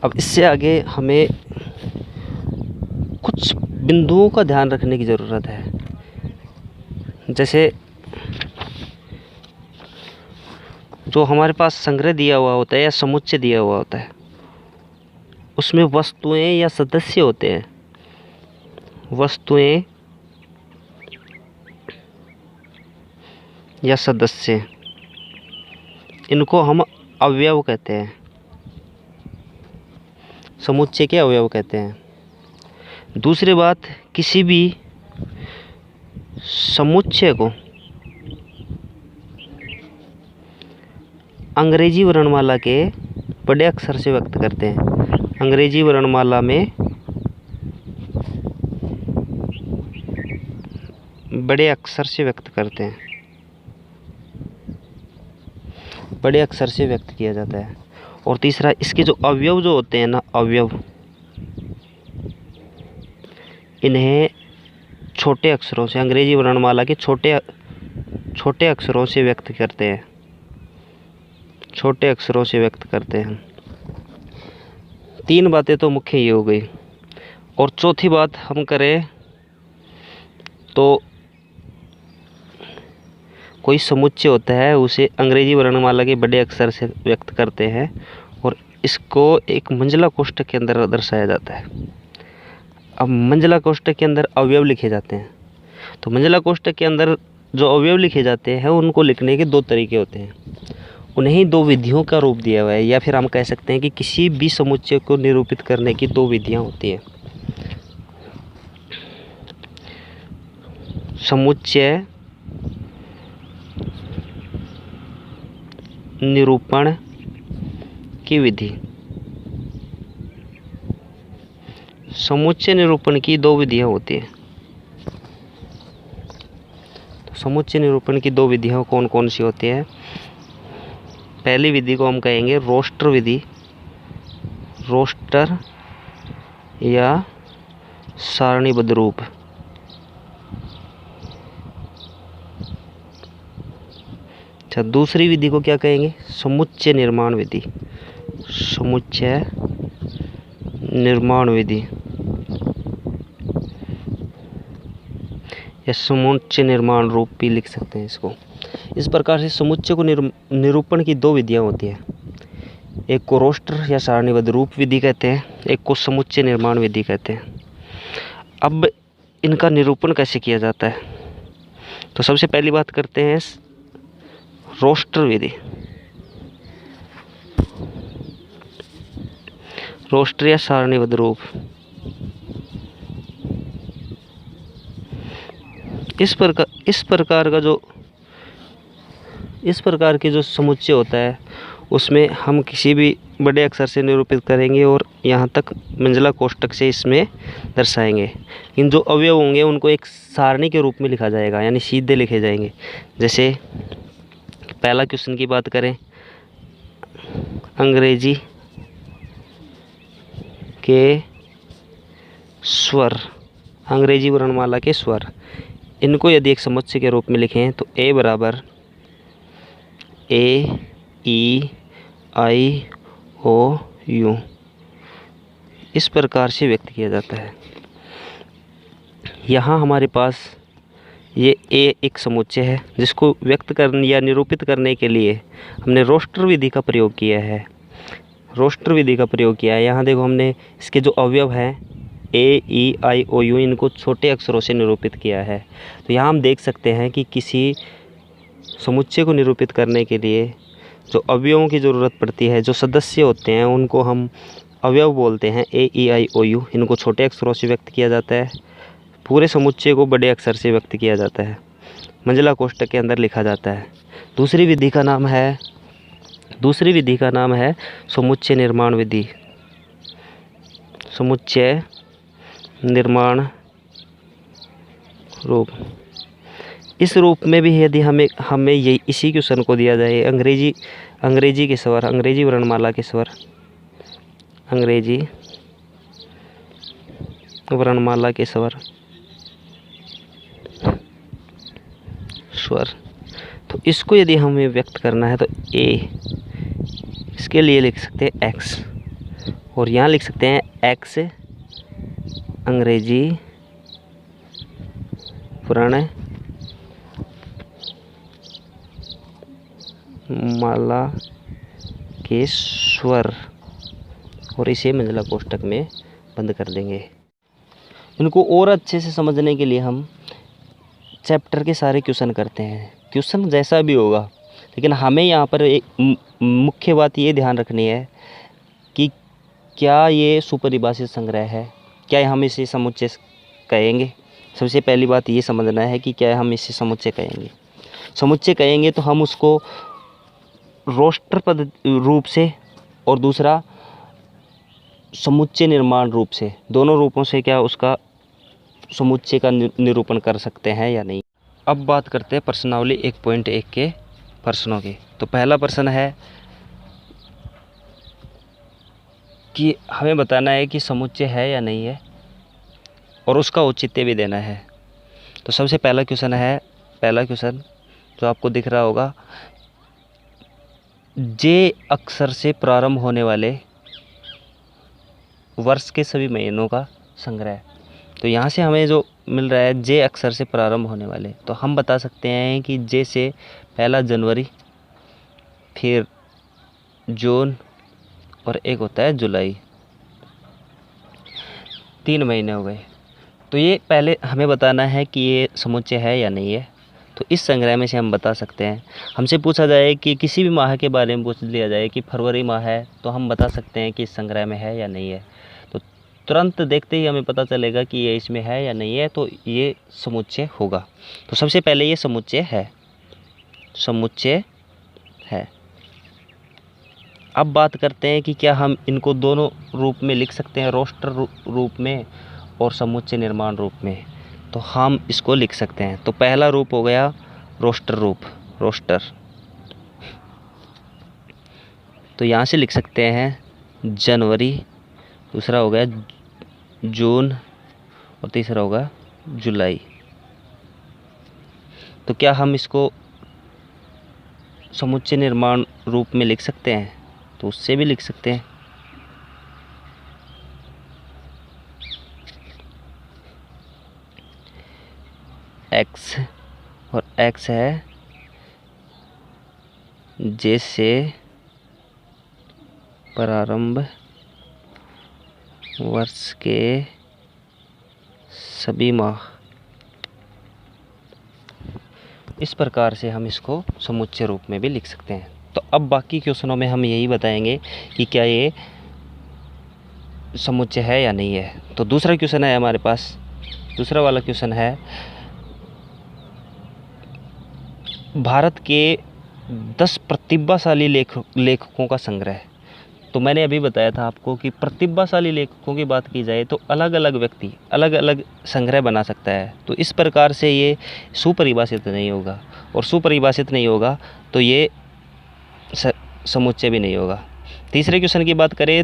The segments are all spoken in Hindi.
अब इससे आगे हमें कुछ बिंदुओं का ध्यान रखने की ज़रूरत है। जैसे जो हमारे पास संग्रह दिया हुआ होता है या समुच्चय दिया हुआ होता है, उसमें वस्तुएं या सदस्य होते हैं। वस्तुएं या सदस्य, इनको हम अवयव कहते हैं, समुच्चय के अवयव कहते हैं। दूसरी बात, किसी भी समुच्चय को अंग्रेजी वर्णमाला के बड़े अक्षर से व्यक्त करते हैं। अंग्रेजी वर्णमाला में बड़े अक्षर से व्यक्त करते हैं, बड़े अक्षर से व्यक्त किया जाता है। और तीसरा, इसके जो अवयव जो होते हैं ना, अवयव, इन्हें छोटे अक्षरों से, अंग्रेजी वर्णमाला के छोटे अक्षरों से व्यक्त करते हैं, छोटे अक्षरों से व्यक्त करते हैं। 3 बातें तो मुख्य ये हो गई। और चौथी बात हम करें तो कोई समुच्चय होता है, उसे अंग्रेजी वर्णमाला के बड़े अक्षर से व्यक्त करते हैं और इसको एक मंजिला कोष्ठक के अंदर दर्शाया जाता है। अब मंजिला कोष्ठक के अंदर अवयव लिखे जाते हैं, तो मंजिला कोष्ठक के अंदर जो अवयव लिखे जाते हैं उनको लिखने के 2 तरीके होते हैं। उन्हें 2 विधियों का रूप दिया हुआ है, या फिर हम कह सकते हैं कि किसी भी समुच्चय को निरूपित करने की 2 विधियां होती हैं। समुच्चय निरूपण की विधि। समुच्चय निरूपण की 2 विधियां होती हैं। तो समुच्चय निरूपण की 2 विधियां कौन कौन सी होती है? पहली विधि को हम कहेंगे रोस्टर विधि, रोस्टर या सारणीबद्ध रूप। अच्छा, दूसरी विधि को क्या कहेंगे? समुच्चय निर्माण विधि, समुच्चय निर्माण विधि या समुच्चय निर्माण रूप भी लिख सकते हैं इसको। इस प्रकार से समुच्चय को निरूपण की 2 विधियां होती हैं। एक को रोस्टर या सारणीबद्ध रूप विधि कहते हैं, एक को समुच्चय निर्माण विधि कहते हैं। अब इनका निरूपण कैसे किया जाता है? तो सबसे पहली बात करते हैं रोस्टर विधि। रोस्टर या सारणीबद्ध रूप, इस प्रकार के जो समुच्चय होता है उसमें हम किसी भी बड़े अक्षर से निरूपित करेंगे और यहाँ तक मंजिला कोष्ठक से इसमें दर्शाएंगे। इन जो अवयव होंगे उनको एक सारणी के रूप में लिखा जाएगा, यानी सीधे लिखे जाएंगे। जैसे पहला क्वेश्चन की बात करें, अंग्रेजी के स्वर, अंग्रेजी वर्णमाला के स्वर, इनको यदि एक समुच्चय के रूप में लिखें तो ए बराबर ए, ई, आई, ओ, यू, इस प्रकार से व्यक्त किया जाता है। यहाँ हमारे पास ये ए एक समुच्चय है जिसको व्यक्त करने या निरूपित करने के लिए हमने रोस्टर विधि का प्रयोग किया है। रोस्टर विधि का प्रयोग किया है। यहाँ देखो, हमने इसके जो अवयव हैं ए, ई, आई, ओ, यू, इनको छोटे अक्षरों से निरूपित किया है। तो यहाँ हम देख सकते हैं कि किसी समुच्चय को निरूपित करने के लिए जो अवयवों की ज़रूरत पड़ती है, जो सदस्य होते हैं, उनको हम अवयव बोलते हैं। ए, ई, आई, ओ, यू, इनको छोटे अक्षरों से व्यक्त किया जाता है। पूरे समुच्चय को बड़े अक्षर से व्यक्त किया जाता है, मंजिला कोष्ठक के अंदर लिखा जाता है। दूसरी विधि का नाम है समुच्चय निर्माण विधि। समुच्चय निर्माण रूप। इस रूप में भी यदि हमें ये इसी क्वेश्चन को दिया जाए, अंग्रेजी के स्वर, अंग्रेजी वर्णमाला के स्वर, अंग्रेजी वर्णमाला के स्वर, तो इसको यदि हमें व्यक्त करना है तो ए, इसके लिए लिख सकते हैं एक्स, और यहाँ लिख सकते हैं एक्स अंग्रेजी पुराण मालाकेश्वर, और इसे मंझला कोष्टक में बंद कर देंगे। इनको और अच्छे से समझने के लिए हम चैप्टर के सारे क्वेश्चन करते हैं। क्वेश्चन जैसा भी होगा, लेकिन हमें यहाँ पर एक मुख्य बात ये ध्यान रखनी है कि क्या ये सुपरिभाषित संग्रह है, क्या हम इसे समुच्चय कहेंगे। सबसे पहली बात ये समझना है कि क्या हम इसे समुच्चय कहेंगे। समुच्चय कहेंगे तो हम उसको रोस्टर पद रूप से और दूसरा समुच्चय निर्माण रूप से, दोनों रूपों से क्या उसका समुच्चय का निरूपण कर सकते हैं या नहीं। अब बात करते हैं प्रश्नावली 1.1 के प्रश्नों की। तो पहला प्रश्न है कि हमें बताना है कि समुच्चय है या नहीं है और उसका औचित्य भी देना है। तो सबसे पहला क्वेश्चन जो आपको दिख रहा होगा, जे अक्षर से प्रारंभ होने वाले वर्ष के सभी महीनों का संग्रह। तो यहाँ से हमें जो मिल रहा है जे अक्षर से प्रारंभ होने वाले, तो हम बता सकते हैं कि जे से पहला जनवरी, फिर जून और एक होता है जुलाई, 3 महीने हो गए। तो ये पहले हमें बताना है कि ये समुच्चय है या नहीं है। तो इस संग्रह में से हम बता सकते हैं। हमसे पूछा जाए कि किसी भी माह के बारे में पूछ लिया जाए कि फरवरी माह है, तो हम बता सकते हैं कि इस संग्रह में है या नहीं है। तो तुरंत देखते ही हमें पता चलेगा कि ये इसमें है या नहीं है, तो ये समुच्चय होगा। तो सबसे पहले ये समुच्चय है। अब बात करते हैं कि क्या हम इनको दोनों रूप में लिख सकते हैं, रोस्टर रूप में और समुच्चय निर्माण रूप में। तो हम इसको लिख सकते हैं। तो पहला रूप हो गया रोस्टर रूप, रोस्टर। तो यहाँ से लिख सकते हैं जनवरी, दूसरा हो गया जून और तीसरा होगा जुलाई। तो क्या हम इसको समुच्चय निर्माण रूप में लिख सकते हैं? तो उससे भी लिख सकते हैं। एक्स, और एक्स है जैसे प्रारंभ वर्ष के सभी माह। इस प्रकार से हम इसको समुच्चय रूप में भी लिख सकते हैं। तो अब बाकी क्वेश्चनों में हम यही बताएंगे कि क्या ये समुच्चय है या नहीं है। तो दूसरा क्वेश्चन है हमारे पास, दूसरा वाला क्वेश्चन है भारत के 10 प्रतिभाशाली लेखकों का संग्रह। तो मैंने अभी बताया था आपको कि प्रतिभाशाली लेखकों की बात की जाए तो अलग अलग व्यक्ति अलग अलग संग्रह बना सकता है। तो इस प्रकार से ये सुपरिभाषित नहीं होगा, और सुपरिभाषित नहीं होगा तो ये समुच्चय भी नहीं होगा। तीसरे क्वेश्चन की बात करें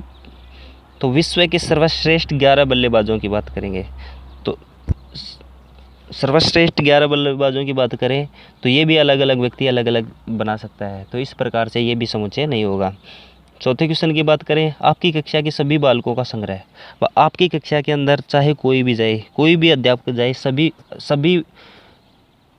तो विश्व के सर्वश्रेष्ठ 11 बल्लेबाजों की बात करेंगे। तो सर्वश्रेष्ठ 11 बल्लेबाजों की बात करें तो ये भी अलग अलग व्यक्ति अलग अलग बना सकता है। तो इस प्रकार से ये भी समुच्चय नहीं होगा। चौथे क्वेश्चन की बात करें, आपकी कक्षा के सभी बालकों का संग्रह। व आपकी कक्षा के अंदर चाहे कोई भी जाए, कोई भी अध्यापक जाए, सभी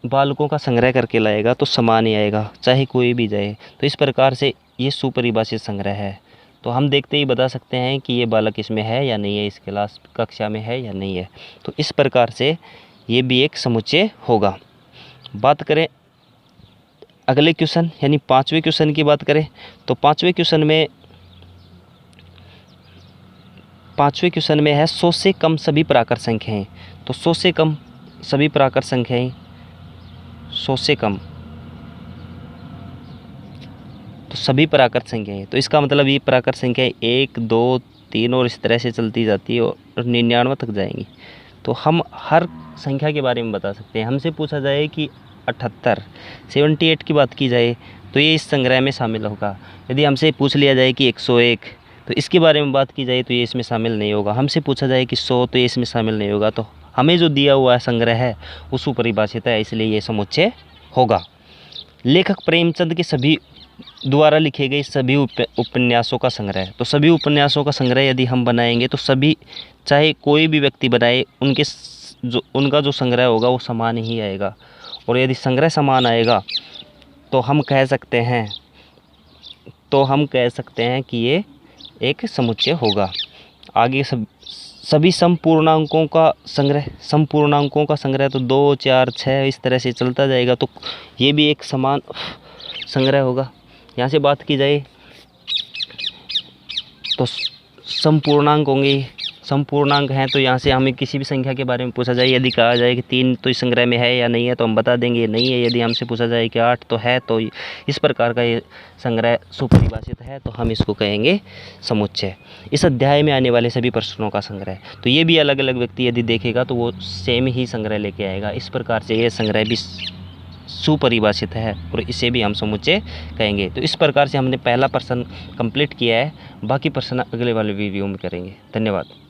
बालकों का संग्रह करके लाएगा तो समान ही आएगा, चाहे कोई भी जाए। तो इस प्रकार से ये सुपरिभाषित संग्रह है। तो हम देखते ही बता सकते हैं कि ये बालक इसमें है या नहीं है, इस क्लास कक्षा में है या नहीं है। तो इस प्रकार से ये भी एक समुच्चय होगा। बात करें अगले क्वेश्चन यानी 5वें क्वेश्चन की बात करें तो 5वें क्वेश्चन में है 100 से कम सभी प्राकृत संख्याएं। तो 100 से कम सभी प्राकृत संख्याएं, 100 से कम तो सभी प्राकृत संख्याएं। तो इसका मतलब ये प्राकृत संख्याएं 1, 2, 3 और इस तरह से चलती जाती है और 99 तक जाएंगी। तो हम हर संख्या के बारे में बता सकते हैं। हमसे पूछा जाए कि 78 की बात की जाए तो ये इस संग्रह में शामिल होगा। यदि हमसे पूछ लिया जाए कि 101 तो इसके बारे में बात की जाए तो ये इसमें शामिल नहीं होगा। हमसे पूछा जाए कि 100 तो ये इसमें शामिल नहीं होगा। तो हमें जो दिया हुआ संग्रह है वो सुपरिभाषित है, इसलिए ये समुच्चय होगा। लेखक प्रेमचंद के सभी द्वारा लिखे गए सभी उपन्यासों का संग्रह। तो सभी उपन्यासों का संग्रह यदि हम बनाएंगे तो सभी, चाहे कोई भी व्यक्ति बनाए, उनका जो संग्रह होगा वो समान ही आएगा। और यदि संग्रह समान आएगा तो हम कह सकते हैं कि ये एक समुच्चय होगा। आगे सभी समपूर्णांकों का संग्रह तो 2, 4, 6 इस तरह से चलता जाएगा, तो ये भी एक समान संग्रह होगा। यहाँ से बात की जाए तो समपूर्णांक होंगे। समपूर्णांक हैं तो यहाँ से हमें किसी भी संख्या के बारे में पूछा जाए, यदि कहा जाए कि 3 तो इस संग्रह में है या नहीं है, तो हम बता देंगे नहीं है। यदि हमसे पूछा जाए कि 8 तो है, तो इस प्रकार का ये संग्रह सुपरिभाषित है, तो हम इसको कहेंगे समुच्चय। इस अध्याय में आने वाले सभी प्रश्नों का संग्रह, तो ये भी अलग अलग व्यक्ति यदि देखेगा तो वो सेम ही संग्रह लेके आएगा। इस प्रकार से ये संग्रह भी सुपरिभाषित है और इसे भी हम समुच्चय कहेंगे। तो इस प्रकार से हमने पहला प्रश्न कंप्लीट किया है। बाकी प्रश्न अगले वाले वीडियो में करेंगे। धन्यवाद।